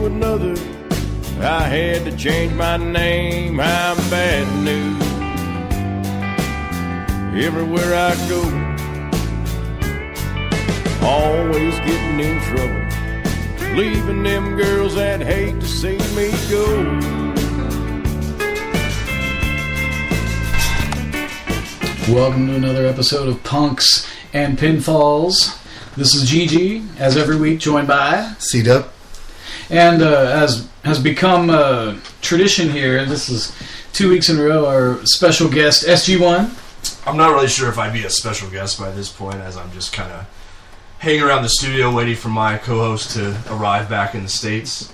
to another. I had to change my name, I'm bad news. Everywhere I go, always getting in trouble, leaving them girls that hate to see me go. Welcome to another episode of Punks and Pinfalls. This is Gigi, as every week, joined by C-Dub. And as has become tradition here, this is 2 weeks in a row, our special guest, SG1. I'm not really sure if I'd be a special guest by this point, as I'm just kind of hanging around the studio waiting for my co-host to arrive back in the States,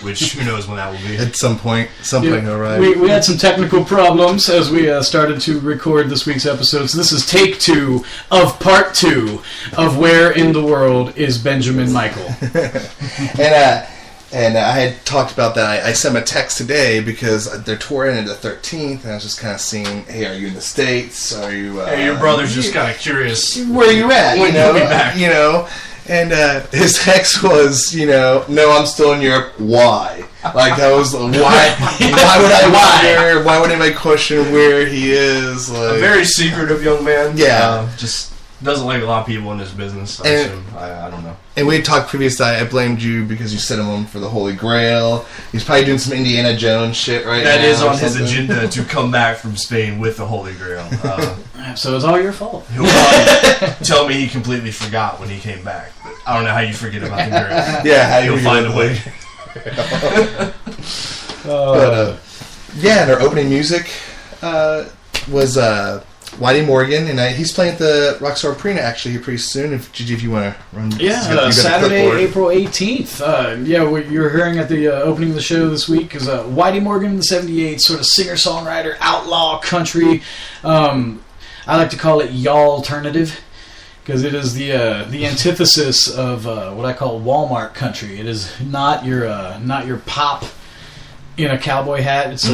which who knows when that will be. At some point he'll arrive. We had some technical problems as we started to record this week's episode, so this is take 2 of part 2 of Where in the World is Benjamin Michael. And I had talked about that. I sent him a text today because their tour ended the 13th, and I was just kind of seeing, hey, are you in the States? Are you? Hey, your brother's just kind of curious. Where you at? When you'll be back. You know. And his text was, no, I'm still in Europe. Why? Like, that was, why would I wonder? Why would anybody question where he is? Like, a very secretive young man. Yeah. Just doesn't like a lot of people in this business, I assume. I don't know. And we had talked previously, I blamed you because you sent him on for the Holy Grail. He's probably doing some Indiana Jones shit right now. That is on his agenda, to come back from Spain with the Holy Grail. So it's all your fault. He'll probably tell me he completely forgot when he came back. But I don't know how you forget about the Grail. Yeah, how you'll find a way. And our opening music was Whitey Morgan, and he's playing at the Rockstar Arena actually here pretty soon. If you want to run, Saturday, April 18th. You're hearing at the opening of the show this week is Whitey Morgan, the 78, sort of singer-songwriter, outlaw country. I like to call it y'all alternative because it is the antithesis of what I call Walmart country. It is not your pop in a cowboy hat. It's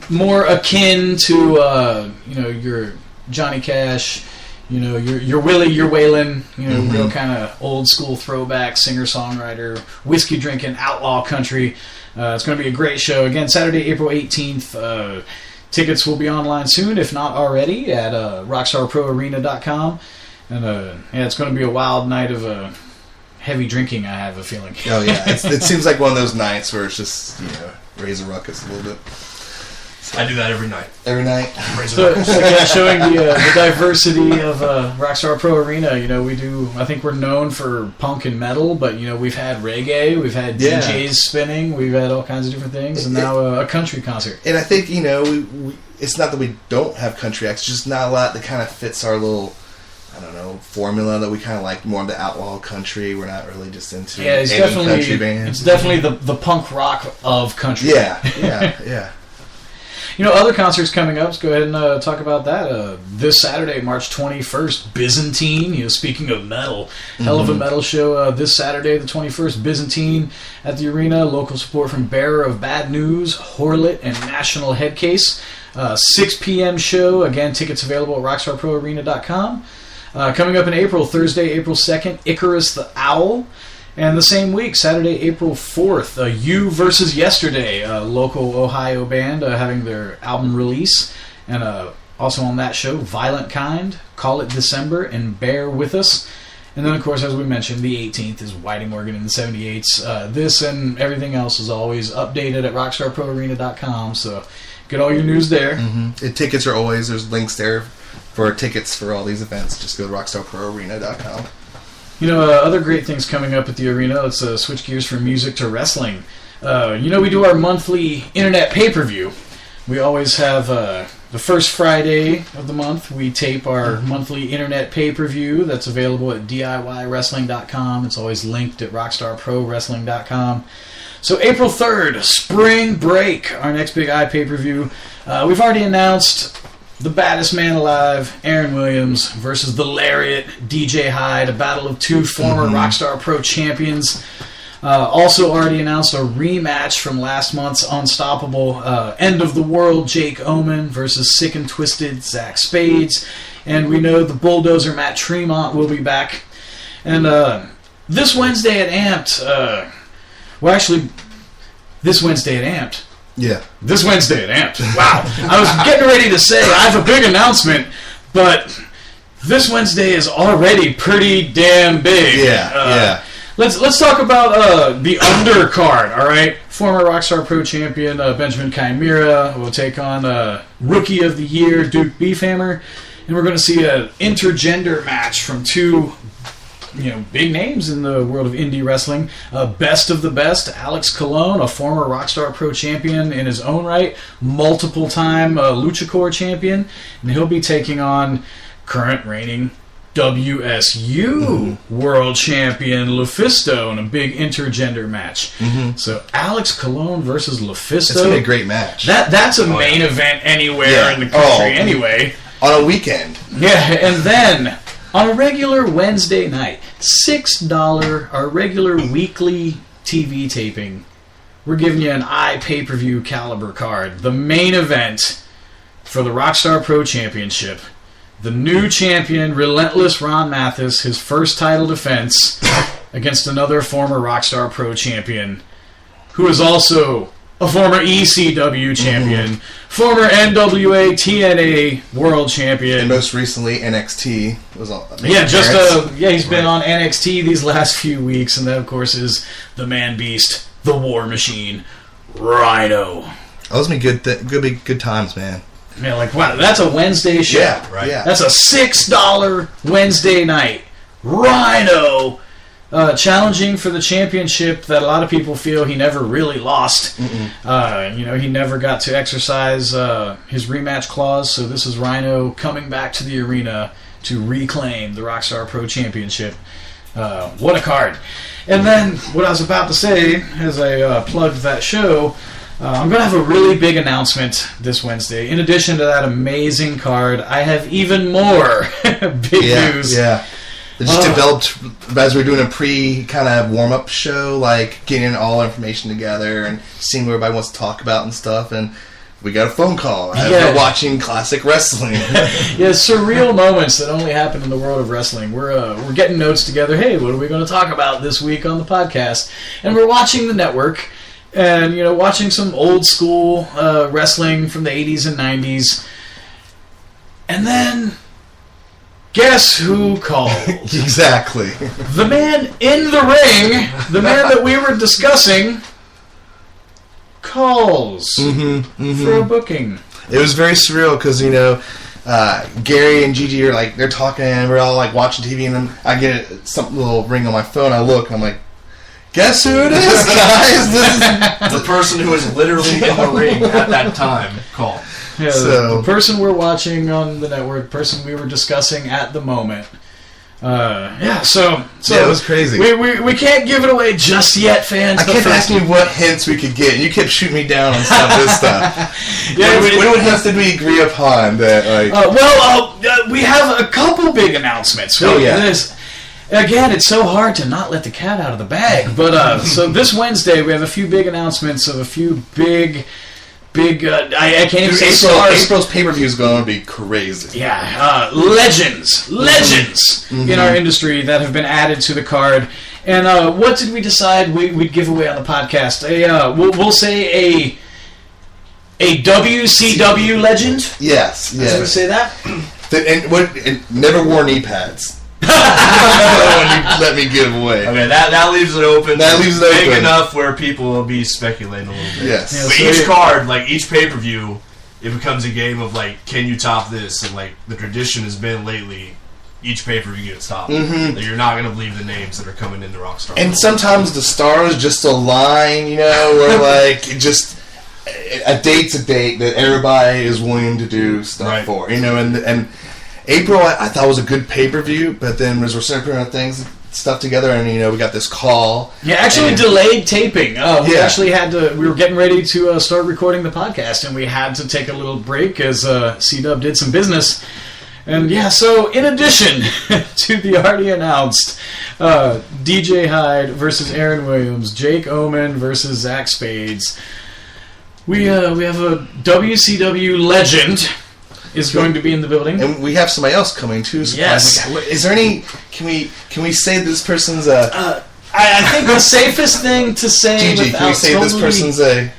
more akin to your Johnny Cash, your Willie, your Waylon, real kind of old school throwback singer-songwriter, whiskey drinking outlaw country. It's going to be a great show. Again, Saturday, April 18th. Tickets will be online soon, if not already, at rockstarproarena.com. And it's going to be a wild night of heavy drinking, I have a feeling. Oh yeah, it seems like one of those nights where it's just raise a ruckus a little bit. I do that every night. Every night. So again, showing the diversity of Rockstar Pro Arena. I think we're known for punk and metal, but we've had reggae, we've had DJs spinning, we've had all kinds of different things, and now a country concert. And I think we it's not that we don't have country acts, it's just not a lot that kind of fits our little, I don't know, formula that we kind of like, more of the outlaw country. We're not really just into any country bands. It's definitely the punk rock of country. Yeah. Other concerts coming up. Let's go ahead and talk about that. This Saturday, March 21st, Byzantine. Speaking of metal, hell of a metal show this Saturday, the 21st, Byzantine at the arena. Local support from Bearer of Bad News, Horlet, and National Headcase. 6 p.m. show. Again, tickets available at rockstarproarena.com. Coming up in April, Thursday, April 2nd, Icarus the Owl. And the same week, Saturday, April 4th, You Versus Yesterday, a local Ohio band having their album release. And also on that show, Violent Kind, Call It December, and Bear With Us. And then, of course, as we mentioned, the 18th is Whitey Morgan and the 78s. This and everything else is always updated at rockstarproarena.com, so get all your news there. And tickets are always, there's links there for tickets for all these events. Just go to rockstarproarena.com. Other great things coming up at the arena. Let's switch gears from music to wrestling. We do our monthly internet pay-per-view. We always have the first Friday of the month. We tape our monthly internet pay-per-view that's available at DIYwrestling.com. It's always linked at rockstarprowrestling.com. So April 3rd, Spring Break, our next big pay-per-view. We've already announced the baddest man alive, Aaron Williams, versus the Lariat, DJ Hyde, a battle of two former Rockstar Pro champions. Also already announced a rematch from last month's Unstoppable End of the World, Jake Omen versus Sick and Twisted, Zach Spades. And we know the Bulldozer, Matt Tremont, will be back. And this Wednesday at Amped, this Wednesday at Amped. Yeah. This Wednesday at Amped. Wow. I was getting ready to say I have a big announcement, but this Wednesday is already pretty damn big. Yeah. Let's talk about the undercard, all right? Former Rockstar Pro champion Benjamin Chimera will take on Rookie of the Year Duke Beefhammer, and we're going to see an intergender match from two big names in the world of indie wrestling. Best of the best, Alex Colon, a former Rockstar Pro champion in his own right, multiple-time LuchaCore champion, and he'll be taking on current reigning WSU World Champion Lufisto in a big intergender match. So Alex Colon versus Lufisto. It's going to be a great match. That's a main event anywhere in the country anyway. On a weekend. Yeah, and then on a regular Wednesday night, $6, our regular weekly TV taping, we're giving you an pay-per-view caliber card. The main event for the Rockstar Pro Championship. The new champion, Relentless Ron Mathis, his first title defense against another former Rockstar Pro champion, who is also a former ECW champion, former NWA TNA World Champion, and most recently NXT was all. He's been on NXT these last few weeks, and that of course is the Man Beast, the War Machine, Rhino. Those be good times, man. Yeah, like wow, that's a Wednesday show. Yeah, right. Yeah. That's a $6 Wednesday night. Rhino challenging for the championship that a lot of people feel he never really lost. He never got to exercise his rematch clause. So this is Rhino coming back to the arena to reclaim the Rockstar Pro Championship. What a card! And then what I was about to say as I plugged that show. I'm going to have a really big announcement this Wednesday. In addition to that amazing card, I have even more big news. Yeah. They just developed, as we're doing a kind of warm-up show, like getting all information together and seeing what everybody wants to talk about and stuff. And we got a phone call. We're watching classic wrestling. Surreal moments that only happen in the world of wrestling. We're getting notes together. Hey, what are we going to talk about this week on the podcast? And we're watching the network. And, watching some old school wrestling from the 80s and 90s. And then, guess who called? Exactly. The man in the ring, the man that we were discussing, calls for a booking. It was very surreal because, Gary and Gigi are they're talking and we're all watching TV, and then I get some little ring on my phone. I look, I'm like, guess who it is, guys? This is the person who was literally in the ring at that time called. Yeah, the person we're watching on the network, person we were discussing at the moment. So it was crazy. We can't give it away just yet, fans. I kept asking you what hints we could get, and you kept shooting me down on this stuff. What hints did we agree upon? That we have a couple big announcements. Again, it's so hard to not let the cat out of the bag. But so this Wednesday, we have a few big announcements of a few big. I can't even say stars. April's pay-per-view is going to be crazy. Yeah, legends in our industry that have been added to the card. And what did we decide we'd give away on the podcast? We'll say a WCW legend. Yes. Did we say that? And never wore knee pads. That one you let me give away. Okay, that leaves it open. That leaves it big open enough where people will be speculating a little bit. Yes. Yeah, but each card, each pay-per-view, it becomes a game of can you top this? And the tradition has been lately, each pay-per-view gets topped. That you're not going to believe the names that are coming into Rockstar. And sometimes the stars just align, where just a date's a date that everybody is willing to do stuff for, and April, I thought was a good pay-per-view, but then as we're starting putting our stuff together, and we got this call. Yeah, actually delayed taping. We actually had to. We were getting ready to start recording the podcast, and we had to take a little break as C-Dub did some business. And so in addition to the already announced DJ Hyde versus Aaron Williams, Jake Oman versus Zach Spades, we have a WCW legend. Is going to be in the building, and we have somebody else coming too. Yes. Is there any? Can we say this person's I think the safest thing to say. Gigi, can we say this person's a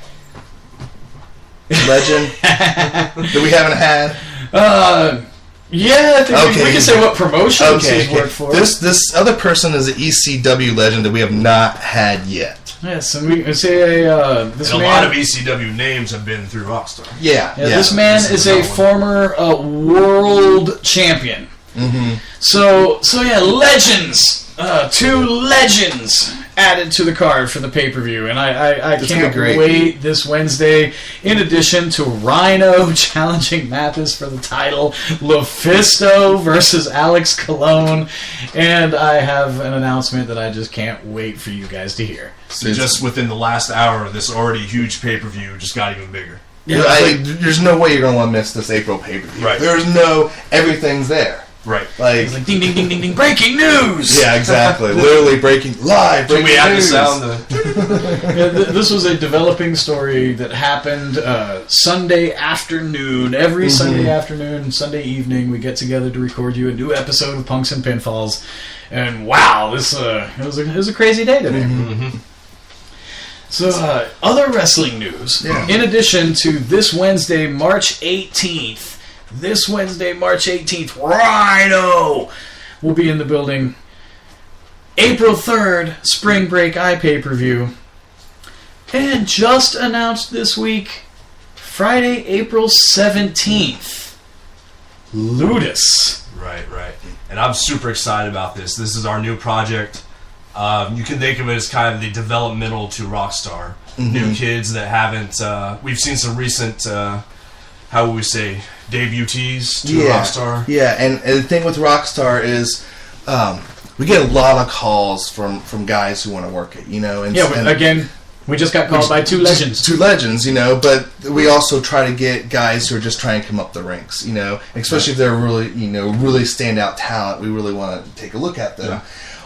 legend that we haven't had? Yeah, I think we can say what promotions he's worked for. This other person is an ECW legend that we have not had yet. Yes, and we can say this and man. A lot of ECW names have been through Rockstar. Yeah. This man is a former world champion. Mm-hmm. So yeah, legends. 2 legends added to the card for the pay-per-view, and I can't wait this Wednesday. In addition to Rhino challenging Mathis for the title, LuFisto versus Alex Colon, and I have an announcement that I just can't wait for you guys to hear. So just within the last hour, this already huge pay-per-view just got even bigger. Yeah, there's no way you're going to want to miss this April pay-per-view. Right. Everything's there. Right. It's like ding, ding, ding, ding, ding, breaking news! Yeah, exactly. Literally breaking news. We had the sound. This was a developing story that happened Sunday afternoon. Every Sunday afternoon, Sunday evening, we get together to record you a new episode of Punks and Pinfalls. And wow, it was a crazy day today. Mm-hmm. So, other wrestling news. Yeah. In addition to this Wednesday, March 18th, Rhino will be in the building. April 3rd, Spring Break pay-per-view. And just announced this week, Friday, April 17th, Ludus. Right. And I'm super excited about this. This is our new project. You can think of it as kind of the developmental to Rockstar. Mm-hmm. New kids that haven't... we've seen some recent... how would we say, debutees to Rockstar? Yeah, and the thing with Rockstar is we get a lot of calls from guys who want to work it, And, again, we just got called by 2 legends. 2 legends, but we also try to get guys who are just trying to come up the ranks, especially if they're really, really standout talent. We really want to take a look at them. Yeah.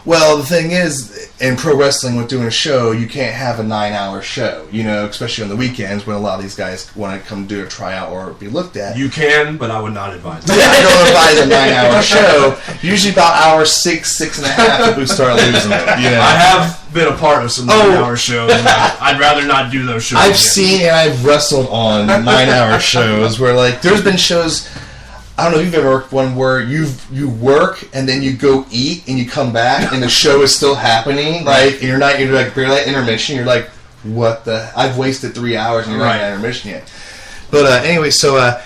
Well, the thing is, in pro wrestling, with doing a show, you can't have a 9-hour show, especially on the weekends when a lot of these guys want to come do a tryout or be looked at. You can, but I would not advise it. I don't advise a 9-hour show. Usually about hour 6, 6.5, we start losing it. I have been a part of some 9-hour shows. And I'd rather not do those shows. I've seen and I've wrestled on 9-hour shows where, there's been shows... I don't know if you've ever worked one where you work and then you go eat and you come back and the show is still happening, and you're barely at intermission. You're like, what the? I've wasted 3 hours and you're not at intermission yet. But anyway, so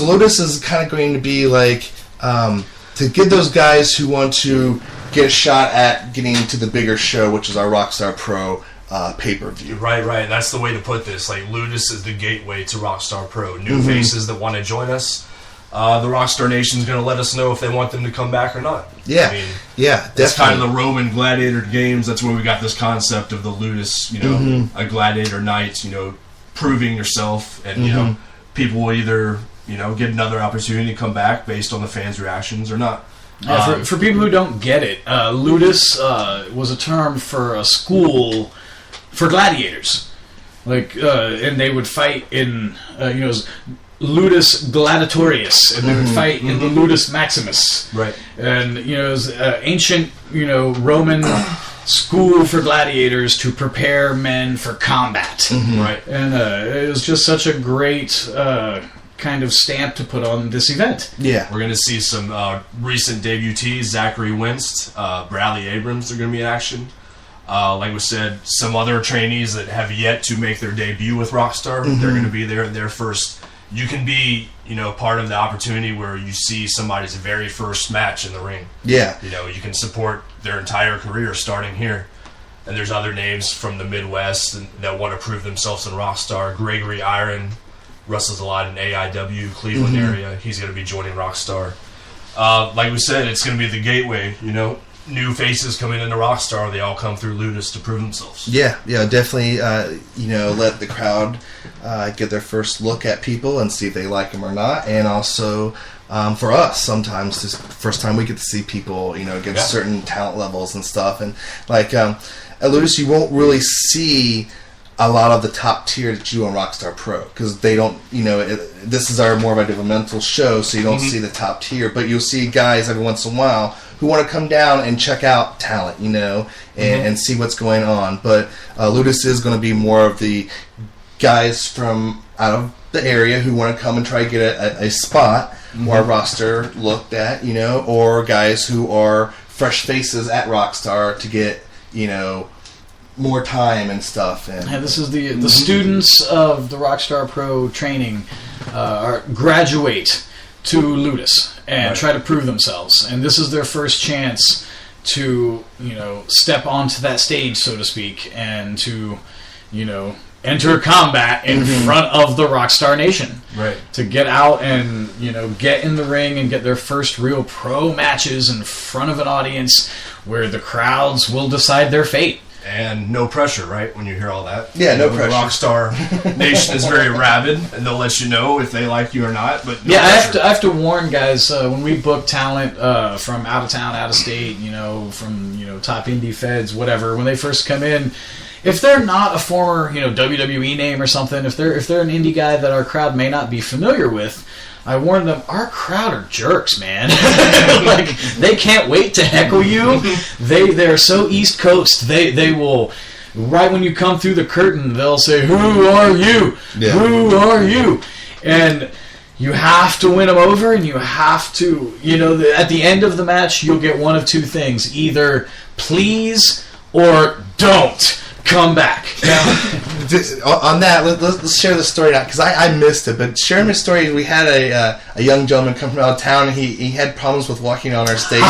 Lotus is kind of going to be to get those guys who want to get a shot at getting to the bigger show, which is our Rockstar Pro. Pay-per-view. Right. That's the way to put this. Ludus is the gateway to Rockstar Pro. New faces that want to join us. The Rockstar Nation's going to let us know if they want them to come back or not. Yeah. Definitely. That's kind of the Roman gladiator games. That's where we got this concept of the Ludus, a gladiator night, proving yourself. And, people will either, get another opportunity to come back based on the fans' reactions or not. For people who don't get it, Ludus was a term for a school for gladiators, and they would fight in, Ludus Gladiatorius, and they would fight in the Ludus Maximus, right? And it was ancient, Roman school for gladiators to prepare men for combat, right? And it was just such a great kind of stamp to put on this event. Yeah, we're going to see some recent debutees. Zachary Winst, Bradley Abrams are going to be in action. Like we said, some other trainees that have yet to make their debut with Rockstar. They're going to be there in their first. You can be, part of the opportunity where you see somebody's very first match in the ring. Yeah. You can support their entire career starting here. And there's other names from the Midwest that want to prove themselves in Rockstar. Gregory Iron wrestles a lot in AIW, Cleveland area. He's going to be joining Rockstar. Like we said, it's going to be the gateway, New faces coming into Rockstar, they all come through Ludus to prove themselves. Yeah, definitely, let the crowd get their first look at people and see if they like them or not. And also, for us, sometimes this first time we get to see people, against certain talent levels and stuff. And, at Ludus, you won't really see a lot of the top tier that you do on Rockstar Pro, because they don't, this is our more of a developmental show, so you don't see the top tier, but you'll see guys every once in a while who want to come down and check out talent, and see what's going on. But Ludus is going to be more of the guys from out of the area who want to come and try to get a spot or a roster looked at, or guys who are fresh faces at Rockstar to get, more time and stuff. And this is the students of the Rockstar Pro training graduate to Ludus and try to prove themselves. And this is their first chance to, step onto that stage, so to speak, and to, enter combat in front of the Rockstar Nation. Right. To get out and, get in the ring and get their first real pro matches in front of an audience where the crowds will decide their fate. And no pressure, right, when you hear all that. Yeah, no pressure. The Rockstar Nation is very rabid, and they'll let you know if they like you or not. But I have to warn guys, when we book talent from out of town, out of state, from top indie feds, whatever, when they first come in, if they're not a former WWE name or something, if they're an indie guy that our crowd may not be familiar with, I warn them, our crowd are jerks, man. Like, they can't wait to heckle you. They're so East Coast. They will, right when you come through the curtain, they'll say, "Who are you? Yeah. Who are you?" And you have to win them over, and you have to, at the end of the match, you'll get one of two things. Either please or don't come back. Now, on that, let's share the story now, because I missed it. But sharing the story, we had a young gentleman come from out of town, and he had problems with walking on our stage.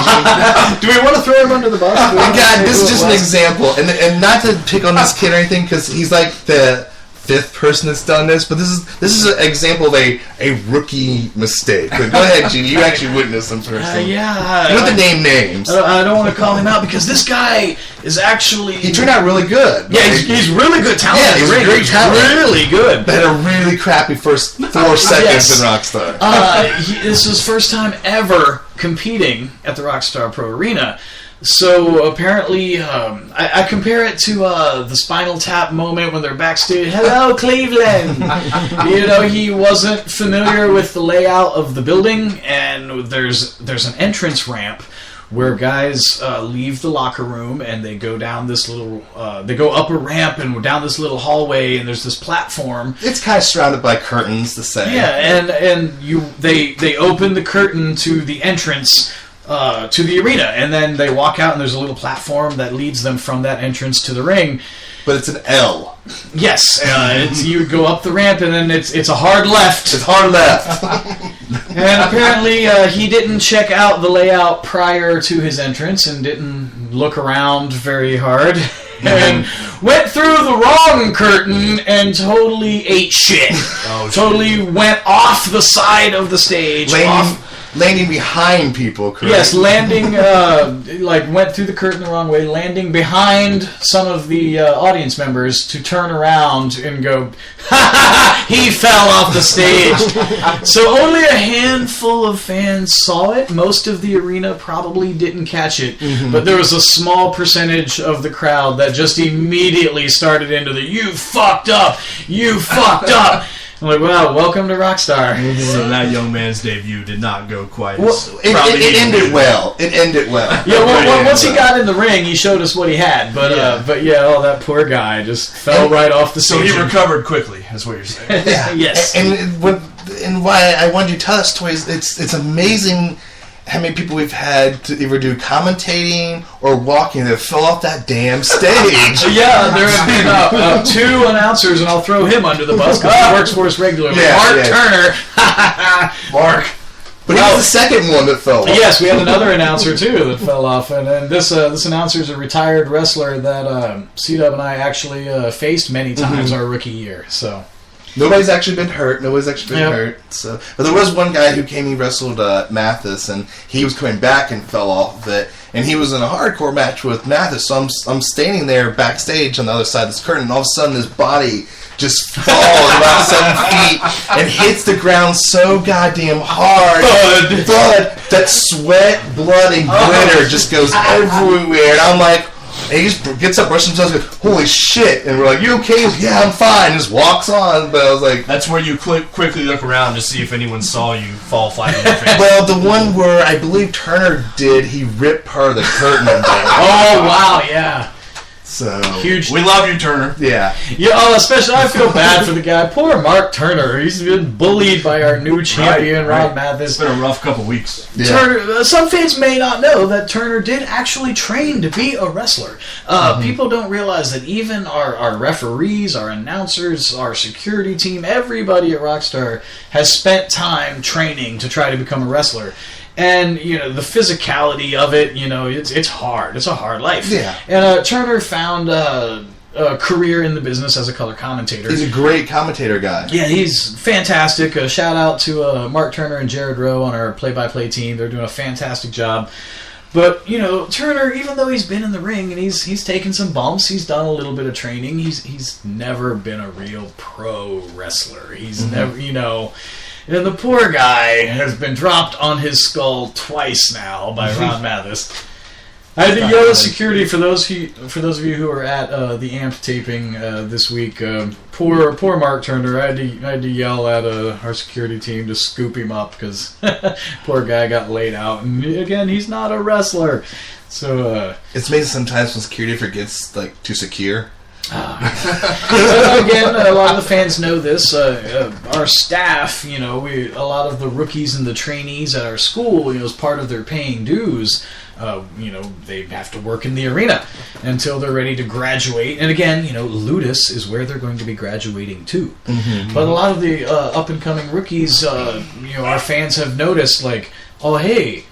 Do we want to throw him under the bus? God, this is just an example, and not to pick on this kid or anything, because he's like the fifth person that's done this, but this is an example of a rookie mistake. But go ahead, Gene. You actually witnessed some person. Yeah. You don't have to name names. I don't want to call him out because this guy is actually... He turned out really good. Yeah, he's really good talent. Yeah, he's great talent. Really good. But had a really crappy first 4 seconds in Rockstar. This is his first time ever competing at the Rockstar Pro Arena. So apparently, I compare it to the Spinal Tap moment when they're backstage. Hello, Cleveland. He wasn't familiar with the layout of the building, and there's an entrance ramp where guys leave the locker room and they go down this little, they go up a ramp and down this little hallway, and there's this platform. It's kind of surrounded by curtains, to say. Yeah, and they open the curtain to the entrance. To the arena, and then they walk out, and there's a little platform that leads them from that entrance to the ring. But it's an L. Yes, you go up the ramp, and then it's a hard left. It's hard left. And apparently, he didn't check out the layout prior to his entrance, and didn't look around very hard, and went through the wrong curtain and totally ate shit. Totally went off the side of the stage. Landing behind people, correct? Yes, landing, went through the curtain the wrong way, landing behind some of the audience members to turn around and go, ha, he fell off the stage. So only a handful of fans saw it. Most of the arena probably didn't catch it. Mm-hmm. But there was a small percentage of the crowd that just immediately started into the, you fucked up, you fucked up. I'm like, wow, welcome to Rockstar. Mm-hmm. So that young man's debut did not go quite as... It ended well. It ended well. Yeah, once he got in the ring, he showed us what he had. But that poor guy just fell right off the stage. So he recovered quickly, is what you're saying. Yeah. Yes. And why I wanted you to tell us, Toys, it's amazing how many people we've had to either do commentating or walking that fell off that damn stage. Yeah, there have been 2 announcers, and I'll throw him under the bus because he works for us regularly. Yeah, Mark Turner. Mark. But he was the second one that fell off. Yes, we had another announcer, too, that fell off. And this announcer is a retired wrestler that C-Dub and I actually faced many times our rookie year. So... Nobody's actually been hurt. Hurt. So, but there was one guy who came. He wrestled Mathis, and he was coming back and fell off of it. And he was in a hardcore match with Mathis. So I'm standing there backstage on the other side of this curtain, and all of a sudden his body just falls about 7 feet and hits the ground so goddamn hard. Blood. That sweat, blood, and glitter just goes everywhere. And I'm like, And he just gets up, brushes himself, and goes, holy shit. And we're like, you okay? He goes, yeah, I'm fine. And just walks on. But I was like... That's where you quickly look around to see if anyone saw you fall flat on your face. Well, the one where I believe Turner did, he ripped part of the curtain. Oh, wow, yeah. So huge. We love you, Turner. Yeah. Yeah. Especially, I feel bad for the guy. Poor Mark Turner. He's been bullied by our new champion, Rod Mathis. It's been a rough couple weeks. Yeah. Turner. Some fans may not know that Turner did actually train to be a wrestler. People don't realize that even our referees, our announcers, our security team, everybody at Rockstar has spent time training to try to become a wrestler. And, the physicality of it, it's hard. It's a hard life. Yeah. And Turner found a career in the business as a color commentator. He's a great commentator guy. Yeah, he's fantastic. Shout out to Mark Turner and Jared Rowe on our play-by-play team. They're doing a fantastic job. But, Turner, even though he's been in the ring and he's taken some bumps, he's done a little bit of training, he's never been a real pro wrestler. He's never, And the poor guy has been dropped on his skull twice now by Ron Mathis. I had to yell at security for those of you who were at the AMP taping this week. Poor Mark Turner. I had to yell at our security team to scoop him up because poor guy got laid out. And again, he's not a wrestler. So it's amazing sometimes when security forgets to secure. Again, a lot of the fans know this. Our staff, a lot of the rookies and the trainees at our school, as part of their paying dues, they have to work in the arena until they're ready to graduate. And again, Ludus is where they're going to be graduating to. But a lot of the up and coming rookies, our fans have noticed, oh hey,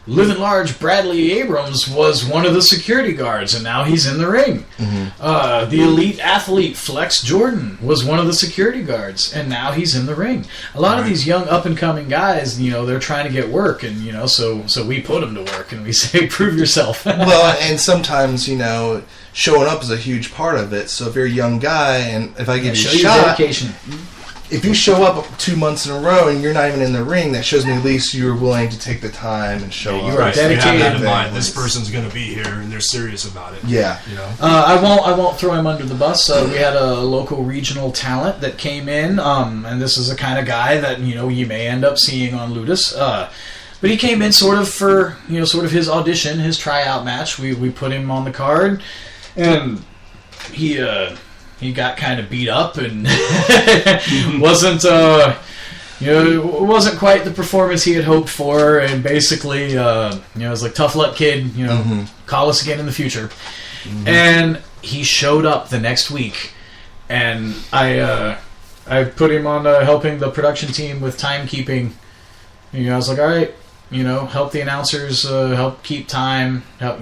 Living Large Bradley Abrams was one of the security guards, and now he's in the ring. The elite athlete Flex Jordan was one of the security guards, and now he's in the ring. A lot of these young up-and-coming guys, they're trying to get work, and, so we put them to work, and we say, prove yourself. Well, and sometimes, showing up is a huge part of it. So if you're a young guy, and if I give you a shot... dedication. If you show up 2 months in a row and you're not even in the ring, that shows me at least you're willing to take the time and show up. You are dedicated. You have that in mind. This person's going to be here, and they're serious about it. Yeah. I won't throw him under the bus. We had a local regional talent that came in, and this is the kind of guy that you may end up seeing on Ludus. But he came in sort of for his audition, his tryout match. We put him on the card, and he got kind of beat up and wasn't quite the performance he had hoped for. And basically, it was like, tough luck, kid. Call us again in the future. And he showed up the next week, and I put him on helping the production team with timekeeping. I was like, all right, help the announcers, help keep time, help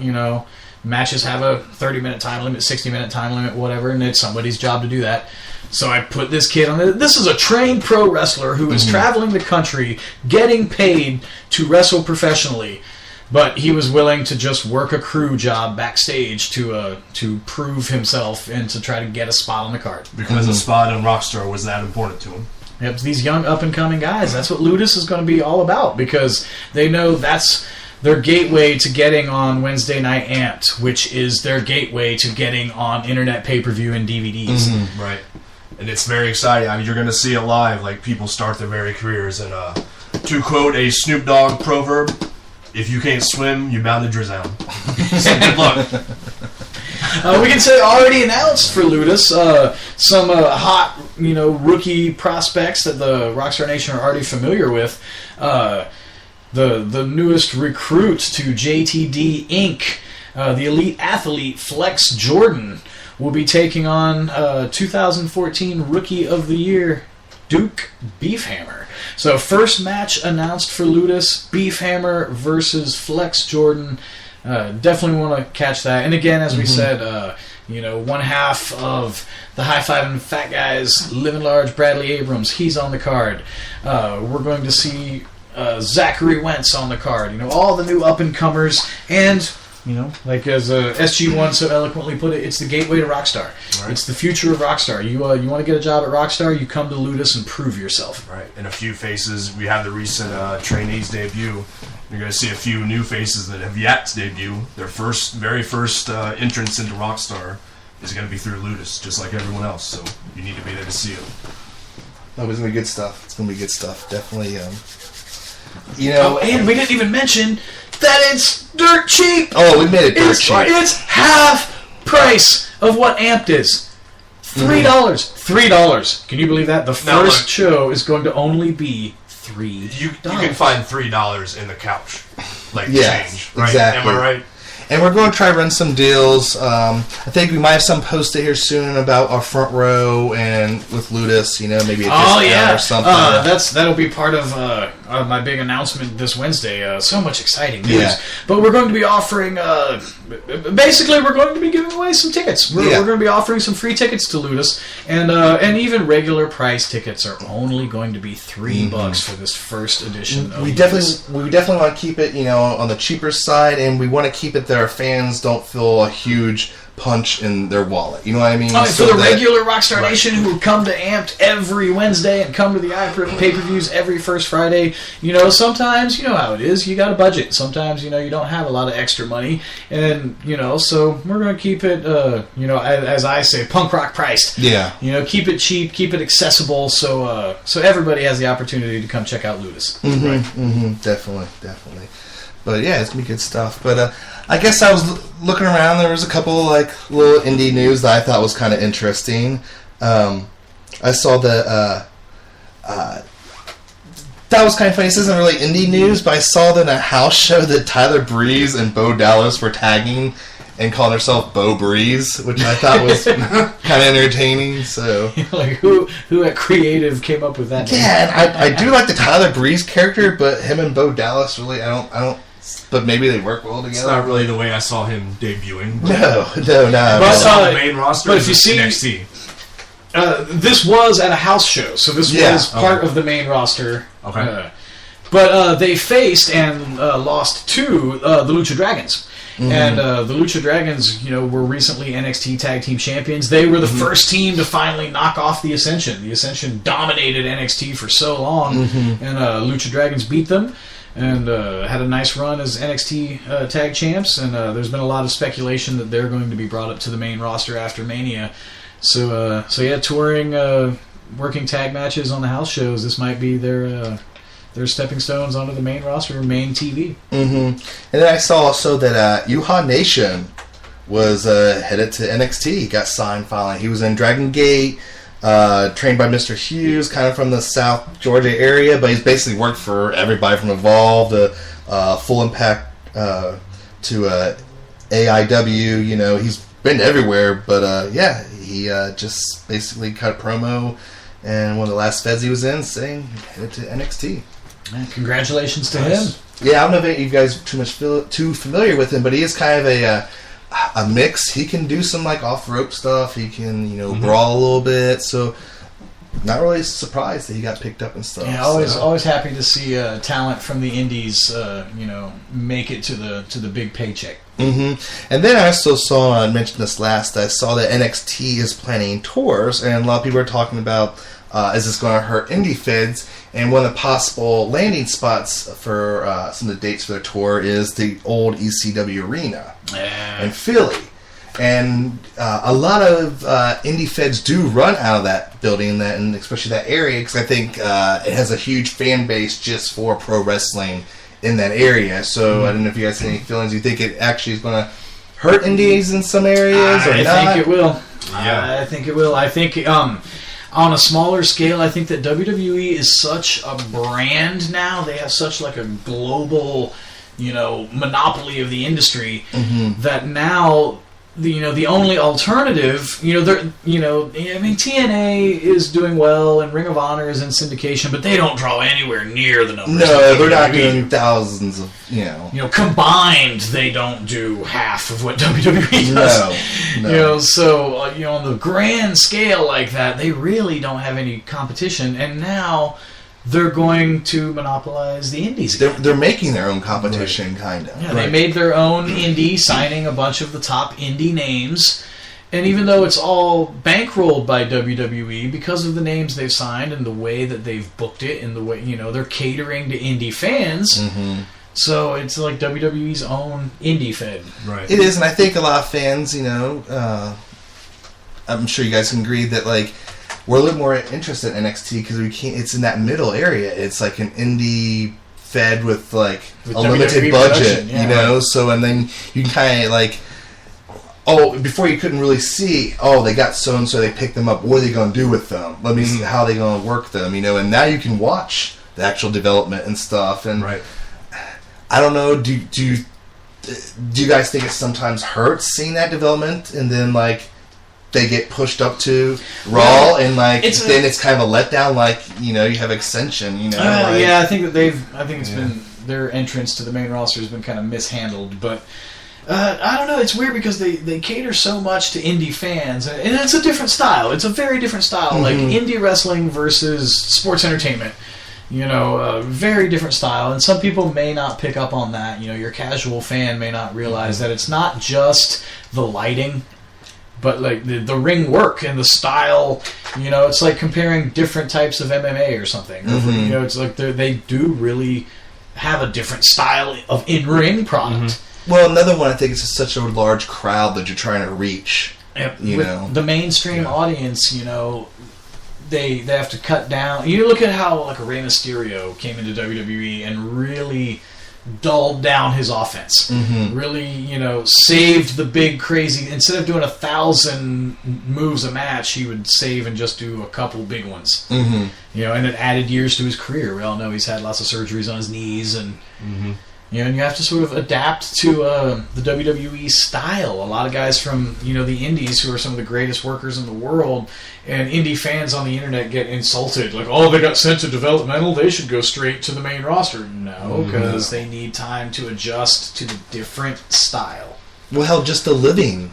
matches have a 30-minute time limit, 60-minute time limit, whatever, and it's somebody's job to do that. So I put this kid on. This is a trained pro wrestler who is traveling the country, getting paid to wrestle professionally, but he was willing to just work a crew job backstage to prove himself and to try to get a spot on the card. Because a spot in Rockstar was that important to him. Yep, these young up-and-coming guys, that's what Ludus is going to be all about, because they know that's their gateway to getting on Wednesday Night Amped, which is their gateway to getting on internet pay-per-view and DVDs. Right. And it's very exciting. I mean, you're going to see it live, people start their very careers. And to quote a Snoop Dogg proverb, if you can't swim, you're bound to drown. So good luck. We can say already announced for Ludus some hot, rookie prospects that the Rockstar Nation are already familiar with. The newest recruit to JTD Inc., the elite athlete Flex Jordan, will be taking on 2014 Rookie of the Year Duke Beefhammer. So first match announced for Ludus, Beefhammer versus Flex Jordan. Definitely want to catch that. And again, as we said, one half of the High Five and Fat Guys, Living Large Bradley Abrams, he's on the card. We're going to see Zachary Wentz on the card. All the new up-and-comers. And, as SG1 so eloquently put it, it's the gateway to Rockstar. Right. It's the future of Rockstar. You want to get a job at Rockstar, you come to Ludus and prove yourself. Right. And a few faces. We have the recent trainees debut You're going to see a few new faces that have yet to debut. Their very first entrance into Rockstar is going to be through Ludus, just like everyone else. So you need to be there to see them. No, it's going to be good stuff. It's going to be good stuff. Definitely. And we didn't even mention that it's dirt cheap. Oh, we made it dirt cheap. It's half price of what Amped is. $3. $3. Can you believe that? The first show is going to only be $3. You can find $3 in the couch, change. Right? Exactly. Am I right? And we're going to try to run some deals. I think we might have some posted here soon about our front row and with Ludus, maybe a discount or something. That'll be part of my big announcement this Wednesday. So much exciting news. Yeah. But we're going to be offering, basically we're going to be giving away some tickets. We're going to be offering some free tickets to Ludus, and even regular price tickets are only going to be $3 for this first edition of Ludus. We definitely want to keep it, on the cheaper side, and we want to keep it that our fans don't feel a huge punch in their wallet. You know what I mean? For the regular Rockstar Nation who come to Amped every Wednesday and come to the pay-per-views every first Friday, sometimes, how it is, you got a budget. Sometimes, you don't have a lot of extra money. And, so we're going to keep it, as I say, punk rock priced. Yeah. Keep it cheap, keep it accessible so everybody has the opportunity to come check out Ludus. Mm-hmm, right? Mm-hmm, definitely. But yeah, it's going to be good stuff. But I guess I was looking around. There was a couple little indie news that I thought was kind of interesting. I saw that that was kind of funny. This isn't really indie news, but I saw that in a house show that Tyler Breeze and Bo Dallas were tagging and calling herself Bo Breeze, which I thought was kind of entertaining. So, who at Creative came up with that? Yeah, and I do like the Tyler Breeze character, but him and Bo Dallas really, I don't. But maybe they work well together. It's not really the way I saw him debuting. No. But I saw the main roster. But if you see NXT, this was at a house show, so this was part of the main roster. Okay. But they faced and lost to the Lucha Dragons. Mm-hmm. And the Lucha Dragons, were recently NXT Tag Team Champions. They were the first team to finally knock off the Ascension. The Ascension dominated NXT for so long, and Lucha Dragons beat them and had a nice run as NXT Tag Champs. And there's been a lot of speculation that they're going to be brought up to the main roster after Mania. So touring, working tag matches on the house shows. This might be their stepping stones onto the main roster or main TV. Mm-hmm. And then I saw also that Yuha Nation was headed to NXT. He got signed finally. He was in Dragon Gate, trained by Mr. Hughes, kind of from the South Georgia area, but he's basically worked for everybody from Evolve to Full Impact to AIW. He's been everywhere, but he just basically cut a promo, and one of the last feds he was in saying he headed to NXT. Congratulations to him. Yeah, I don't know if you guys are too familiar with him, but he is kind of a mix. He can do some off-rope stuff. He can brawl a little bit. So not really surprised that he got picked up and stuff. Yeah, always happy to see talent from the indies make it to the big paycheck. Mm-hmm. And then I also saw, I mentioned this last, I saw that NXT is planning tours, and a lot of people are talking about is this going to hurt indie feds? And one of the possible landing spots for some of the dates for their tour is the old ECW Arena in Philly. And a lot of indie feds do run out of that building, and especially that area, because I think it has a huge fan base just for pro wrestling in that area. So I don't know if you guys have any feelings. You think it actually is going to hurt indies in some areas or not? I think it will. Yeah. I think it will. I think on a smaller scale, I think that WWE is such a brand now. They have such a global, monopoly of the industry that now the only alternative, TNA is doing well and Ring of Honor is in syndication, but they don't draw anywhere near the numbers. No, they're not doing thousands of, combined, they don't do half of what WWE does. No. So, on the grand scale like that, they really don't have any competition, and now they're going to monopolize the indies again. They're making their own competition, kind of. Yeah, they made their own indie, signing a bunch of the top indie names. And even though it's all bankrolled by WWE, because of the names they've signed and the way that they've booked it and the way, they're catering to indie fans. So it's like WWE's own indie fed. Right. It is, and I think a lot of fans, I'm sure you guys can agree that like we're a little more interested in NXT because we can't. It's in that middle area. It's like an indie fed with like a limited budget, So and then you can kind of like, before you couldn't really see. They got so and so. They picked them up. What are they going to do with them? Let me see how they going to work them. And now you can watch the actual development and stuff. And right. I don't know. Do you guys think it sometimes hurts seeing that development and then like they get pushed up to Raw and like then it's kind of a letdown? Like you have Ascension. Right? Yeah, I think that it's been their entrance to the main roster has been kind of mishandled, but. I don't know. It's weird because they cater so much to indie fans, and it's a different style. It's a very different style, like indie wrestling versus sports entertainment. Very different style, and some people may not pick up on that. Your casual fan may not realize that it's not just the lighting, but like the ring work and the style. It's like comparing different types of MMA or something. It's like they do really have a different style of in-ring product. Well, another one I think is such a large crowd that you're trying to reach. Yep. With the mainstream audience, they have to cut down. You look at how like a Rey Mysterio came into WWE and really dulled down his offense. Really, saved the big crazy. Instead of doing 1,000 moves a match, he would save and just do a couple big ones. And it added years to his career. We all know he's had lots of surgeries on his knees and. And you have to sort of adapt to the WWE style. A lot of guys from the indies who are some of the greatest workers in the world, and indie fans on the internet get insulted. Like, they got sent to developmental, they should go straight to the main roster. No, because they need time to adjust to the different style. Well, hell, just the living.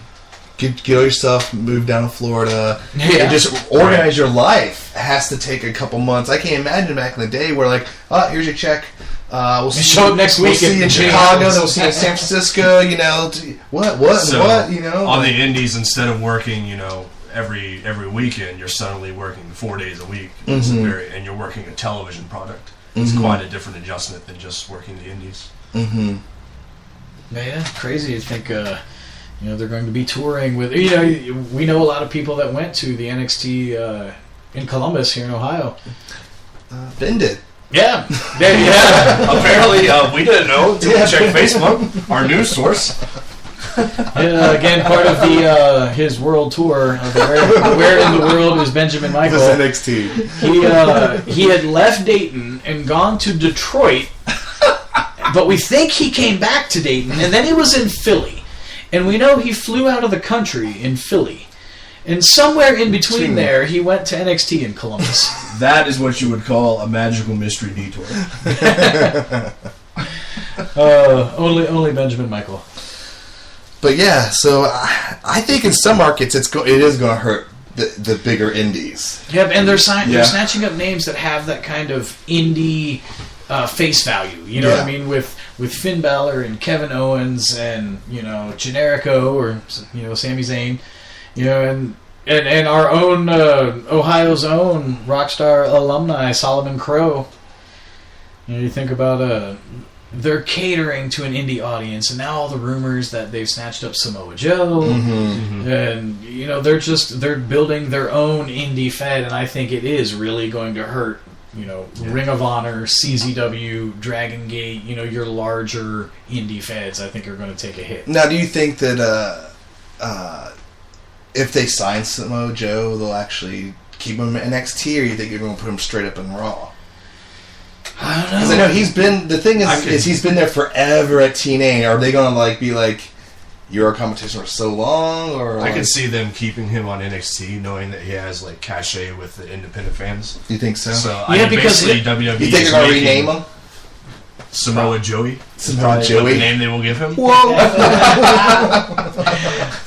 Get yourself, move down to Florida, and just organize your life. It has to take a couple months. I can't imagine back in the day where like, here's your check. We'll show up next week. We'll see you in Chicago. Then we'll see you in San Francisco. What? On the indies, instead of working, every weekend, you're suddenly working 4 days a week, and you're working a television product. It's quite a different adjustment than just working the indies. Yeah, crazy to think. They're going to be touring with. We know a lot of people that went to the NXT in Columbus here in Ohio. Ben did. Yeah. Apparently, we didn't know until we checked Facebook, our news source. Again, part of his world tour of Where in the World is Benjamin Michael. This NXT. He had left Dayton and gone to Detroit, but we think he came back to Dayton, and then he was in Philly. And we know he flew out of the country in Philly. And somewhere in between there, he went to NXT in Columbus. That is what you would call a magical mystery detour. Only Benjamin Michael. But yeah, so I think in some markets it is going to hurt the bigger indies. Yeah, and they're snatching up names that have that kind of indie face value. You know what I mean? With Finn Balor and Kevin Owens and Generico or Sami Zayn. And our own Ohio's own Rockstar alumni Solomon Crow. You think about they're catering to an indie audience, and now all the rumors that they've snatched up Samoa Joe, and they're building their own indie fed, and I think it is really going to hurt. Ring of Honor, CZW, Dragon Gate. Your larger indie feds, I think, are going to take a hit. Now, do you think that if they sign Samoa Joe, they'll actually keep him in NXT, or you think you're going to put him straight up in Raw? I don't know. Because I know he's been. The thing is he's been there forever at TNA. Are they going to be like, you're our competition for so long? Or I could see them keeping him on NXT, knowing that he has cachet with the independent fans. You think so? So because WWE. You think they're going to rename him? Samoa Joey. Samoa Joey. The name they will give him. Whoa!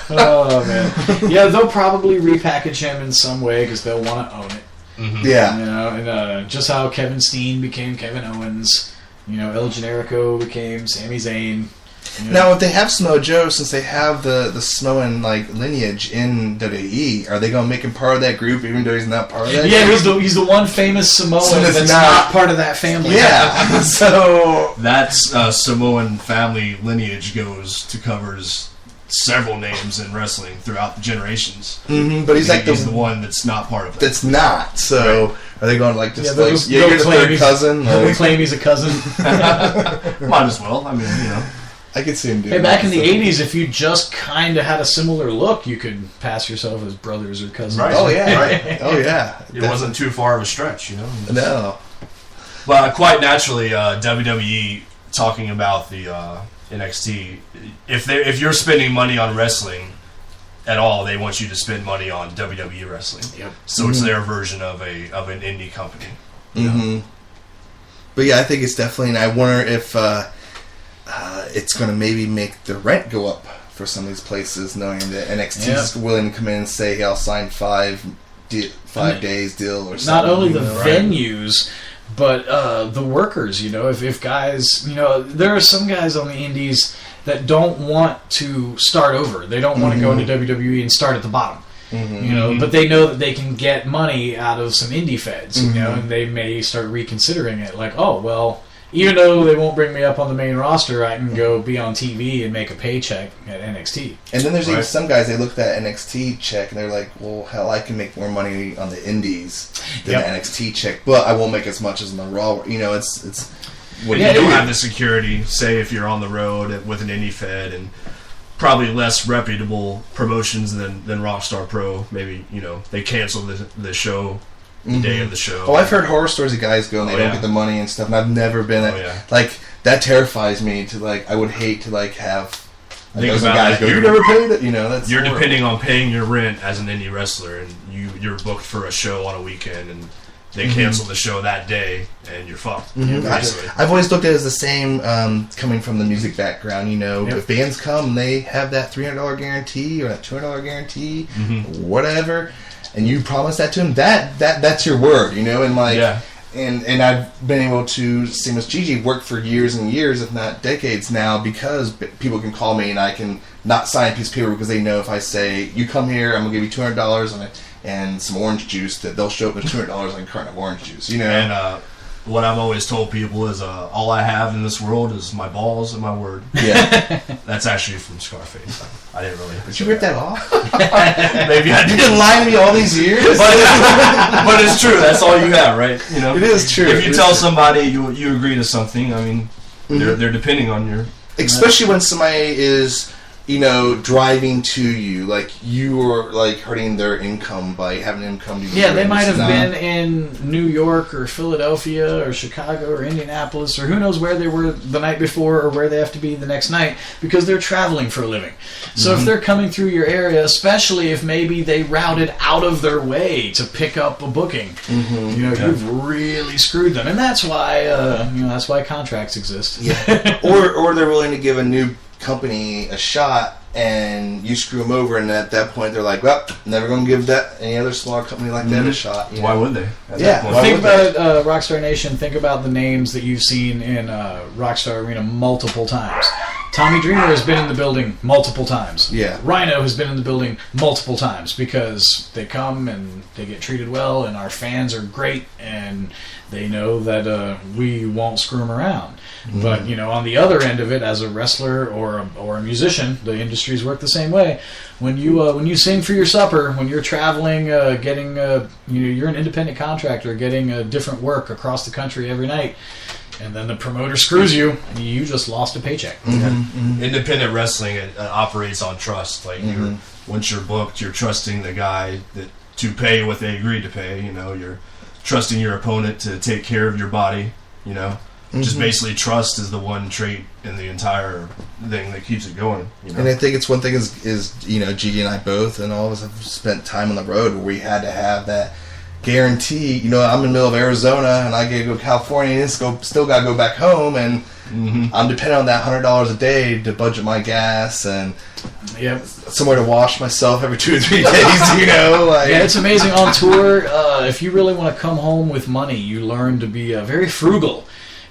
Oh man. Yeah, they'll probably repackage him in some way because they'll want to own it. Yeah. And just how Kevin Steen became Kevin Owens. El Generico became Sami Zayn. Yeah. Now, if they have Samoa Joe, since they have the Samoan lineage in WWE, are they going to make him part of that group, even though he's not part of that? Yeah, group? he's the one famous Samoan So that's not part of that family. Yeah, so That's Samoan family lineage covers several names in wrestling throughout the generations. but he's the one that's not part of it. That's not. So are they going to you're the third cousin? They'll claim he's a cousin. Might as well. I mean, I could see him doing. Hey, back in the '80s, if you just kind of had a similar look, you could pass yourself as brothers or cousins. Right. Oh yeah, right. Oh yeah. It wasn't too far of a stretch, No. But quite naturally, WWE talking about the NXT. If you're spending money on wrestling at all, they want you to spend money on WWE wrestling. Yep. So it's their version of an indie company. But yeah, I think it's definitely. And I wonder if it's going to maybe make the rent go up for some of these places, knowing that NXT is willing to come in and say, "Hey, I'll sign 5 days deal or something." Not only the venues, but the workers. If guys, there are some guys on the indies that don't want to start over. They don't want to go into WWE and start at the bottom. But they know that they can get money out of some indie feds, and they may start reconsidering it. Like, oh, well, even though they won't bring me up on the main roster, I can go be on TV and make a paycheck at NXT. And then there's even some guys, they look at that NXT check and they're like, well, hell, I can make more money on the indies than the NXT check, but I won't make as much as on the Raw. It's when you don't have the security, say if you're on the road with an indie fed and probably less reputable promotions than Rockstar Pro, maybe, they cancel the show the day of the show. Oh, I've heard horror stories of guys go and they don't get the money and stuff, and I've never been that terrifies me I would hate to have think about guys go, you never paid it, that's you're horrible. Depending on paying your rent as an indie wrestler, and you're booked for a show on a weekend, and they cancel the show that day, and you're fucked. I've always looked at it as the same, coming from the music background. If bands come, they have that $300 guarantee or that $200 guarantee, whatever, and you promise that to them. That's your word, and I've been able to, same as Gigi, work for years and years, if not decades now, because people can call me and I can not sign a piece of paper because they know if I say, you come here, I'm going to give you $200 and some orange juice, that they'll show up with $200 on a carton of orange juice, And what I've always told people is all I have in this world is my balls and my word. Yeah. That's actually from Scarface. I didn't really... Did you rip that off? Maybe I did. You've been lying to me all these years? But it's true. That's all you have, right? It is true. If you tell somebody you agree to something, I mean, they're depending on your... Especially when somebody is... driving to you, you are hurting their income by having them come to you. Yeah, they might have been in New York or Philadelphia or Chicago or Indianapolis or who knows where they were the night before or where they have to be the next night because they're traveling for a living. So if they're coming through your area, especially if maybe they routed out of their way to pick up a booking, you've really screwed them, and that's why contracts exist. Yeah, or they're willing to give a new company a shot and you screw them over, and at that point they're like, well, never going to give that any other smaller company like that a shot. Why would they? Think about Rockstar Nation. Think about the names that you've seen in Rockstar Arena multiple times. Tommy Dreamer has been in the building multiple times. Yeah. Rhino has been in the building multiple times because they come and they get treated well, and our fans are great, and they know that we won't screw them around. But on the other end of it, as a wrestler or a musician, the industries work the same way. When you sing for your supper, when you're traveling, getting you're an independent contractor, getting different work across the country every night, and then the promoter screws you, you just lost a paycheck. Independent wrestling operates on trust. Once you're booked, you're trusting the guy to pay what they agreed to pay. You're trusting your opponent to take care of your body. Just basically trust is the one trait in the entire thing that keeps it going. And I think it's one thing is Gigi and I both, and all of us have spent time on the road where we had to have that guarantee. I'm in the middle of Arizona and I gotta go to California and still gotta go back home, and I'm dependent on that $100 a day to budget my gas and somewhere to wash myself every 2 or 3 days. Yeah, it's amazing on tour. If you really want to come home with money, you learn to be very frugal.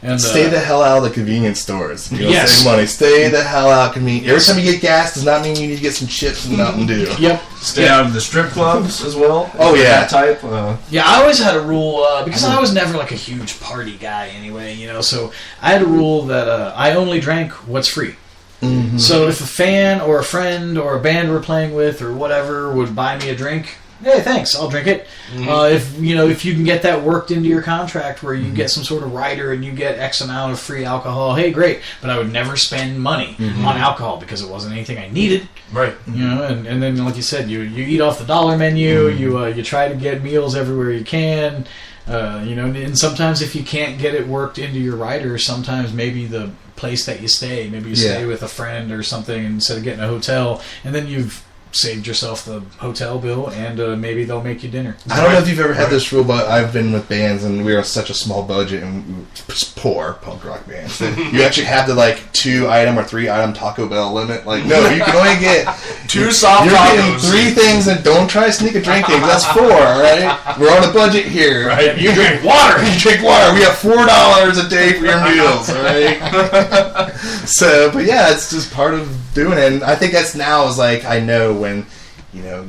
And stay the hell out of the convenience stores. You know, yes. Save money. Stay the hell out of convenience. Every time you get gas does not mean you need to get some chips and Mountain Dew. Yep. Stay out of the strip clubs as well. Oh, yeah. That type. Yeah, I always had a rule, because I was never like a huge party guy anyway, you know, so I had a rule that I only drank what's free. Mm-hmm. So if a fan or a friend or a band we're playing with or whatever would buy me a drink, hey, thanks, I'll drink it. Mm-hmm. If you can get that worked into your contract where you get some sort of rider and you get X amount of free alcohol, hey, great. But I would never spend money on alcohol because it wasn't anything I needed. Right. You know, and then like you said, you eat off the dollar menu. You try to get meals everywhere you can. And sometimes if you can't get it worked into your rider, sometimes maybe the place that you stay, maybe you stay with a friend or something instead of getting a hotel, and then you've saved yourself the hotel bill, and maybe they'll make you dinner. I don't know if you've ever had this rule, but I've been with bands, and we are such a small budget and poor punk rock bands that you actually have the 2-item or 3-item Taco Bell limit. Like, no, you can only get 2 soft tacos. You're getting 3 things, and don't try sneak a drink in. That's 4, all right? We're on a budget here. Right? You drink water. You drink water. We have $4 a day for your meals, all right? So, but yeah, it's just part of doing it, and I think that's now is I know when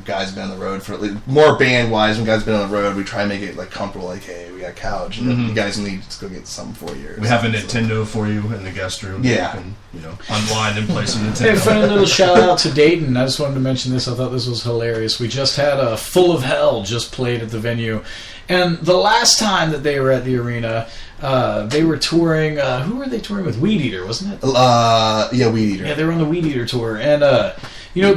guys have been on the road for more band wise. When guys have been on the road, we try and make it comfortable. Hey, we got a couch, and you guys need to go get something for you. We have a Nintendo for you in the guest room. Yeah, you can unwind and play some Nintendo. Hey, funny little shout out to Dayton. I just wanted to mention this. I thought this was hilarious. We just had a Full of Hell just played at the venue, and the last time that they were at the arena, they were touring. Who were they touring with? Weed Eater, wasn't it? Yeah, Weed Eater. Yeah, they were on the Weed Eater tour, and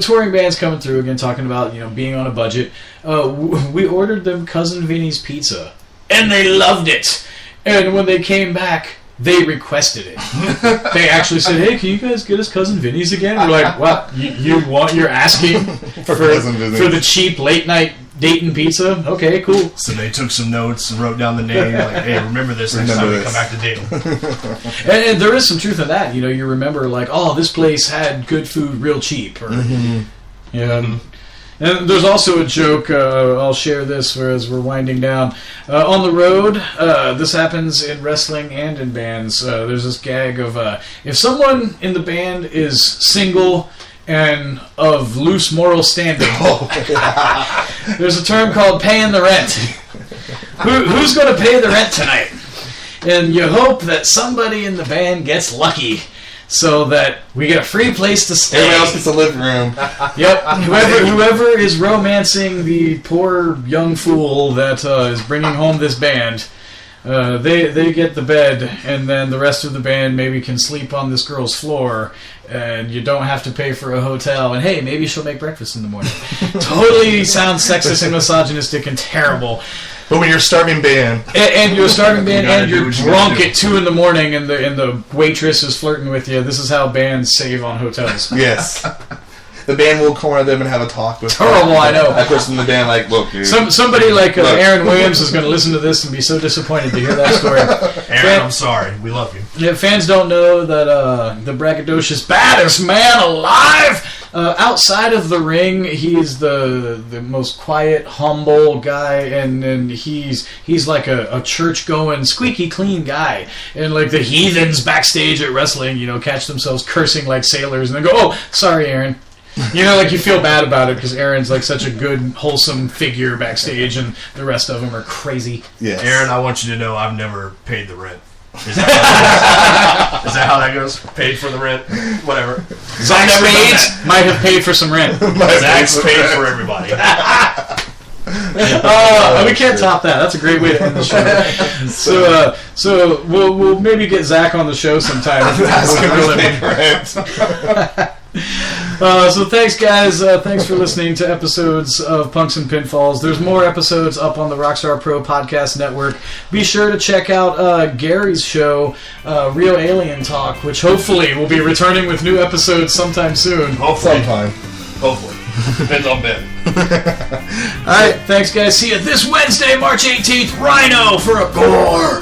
touring bands coming through again, talking about being on a budget. We ordered them Cousin Vinny's pizza, and they loved it. And when they came back, they requested it. They actually said, "Hey, can you guys get us Cousin Vinny's again?" We're like, "What? You're asking for the cheap late night Dayton pizza? Okay, cool." So they took some notes and wrote down the name. Hey, remember this next time we come back to Dayton. and there is some truth in that. You remember this place had good food real cheap. Or, And there's also a joke, I'll share this as we're winding down. On the road, this happens in wrestling and in bands. There's this gag of if someone in the band is single and of loose moral standing, there's a term called paying the rent. Who's going to pay the rent tonight? And you hope that somebody in the band gets lucky, so that we get a free place to stay. Everybody else gets a living room. Yep. Whoever is romancing the poor young fool that is bringing home this band, they get the bed, and then the rest of the band maybe can sleep on this girl's floor, and you don't have to pay for a hotel. And hey, maybe she'll make breakfast in the morning. Totally sounds sexist and misogynistic and terrible. But when you're a starving band, and you're a starving band, and you're drunk at 2 a.m, and the waitress is flirting with you, this is how bands save on hotels. Yes. The band will corner them and have a talk with terrible, I know. That person in the band, look, dude. Somebody like Aaron Williams is going to listen to this and be so disappointed to hear that story. Aaron, I'm sorry. We love you. Yeah, fans don't know that the braggadocious baddest man alive, outside of the ring, he's the most quiet, humble guy, and he's like a church-going, squeaky clean guy. And like the heathens backstage at wrestling, catch themselves cursing like sailors, and they go, "Oh, sorry, Aaron." You feel bad about it because Aaron's like such a good, wholesome figure backstage, and the rest of them are crazy. Yes. Aaron, I want you to know I've never paid the rent. Is that how that goes? Paid for the rent? Whatever. Zach Spades might have paid for some rent. Zach's paid for everybody. We can't top that. That's a great way to end the show. So we'll maybe get Zach on the show sometime. So thanks, guys. Thanks for listening to episodes of Punks and Pinfalls. There's more episodes up on the Rockstar Pro Podcast Network. Be sure to check out Gary's show, Real Alien Talk, which hopefully will be returning with new episodes sometime soon. Hopefully. Hopefully. Depends on Ben. Alright, thanks, guys. See you this Wednesday, March 18th. Rhino for a gore.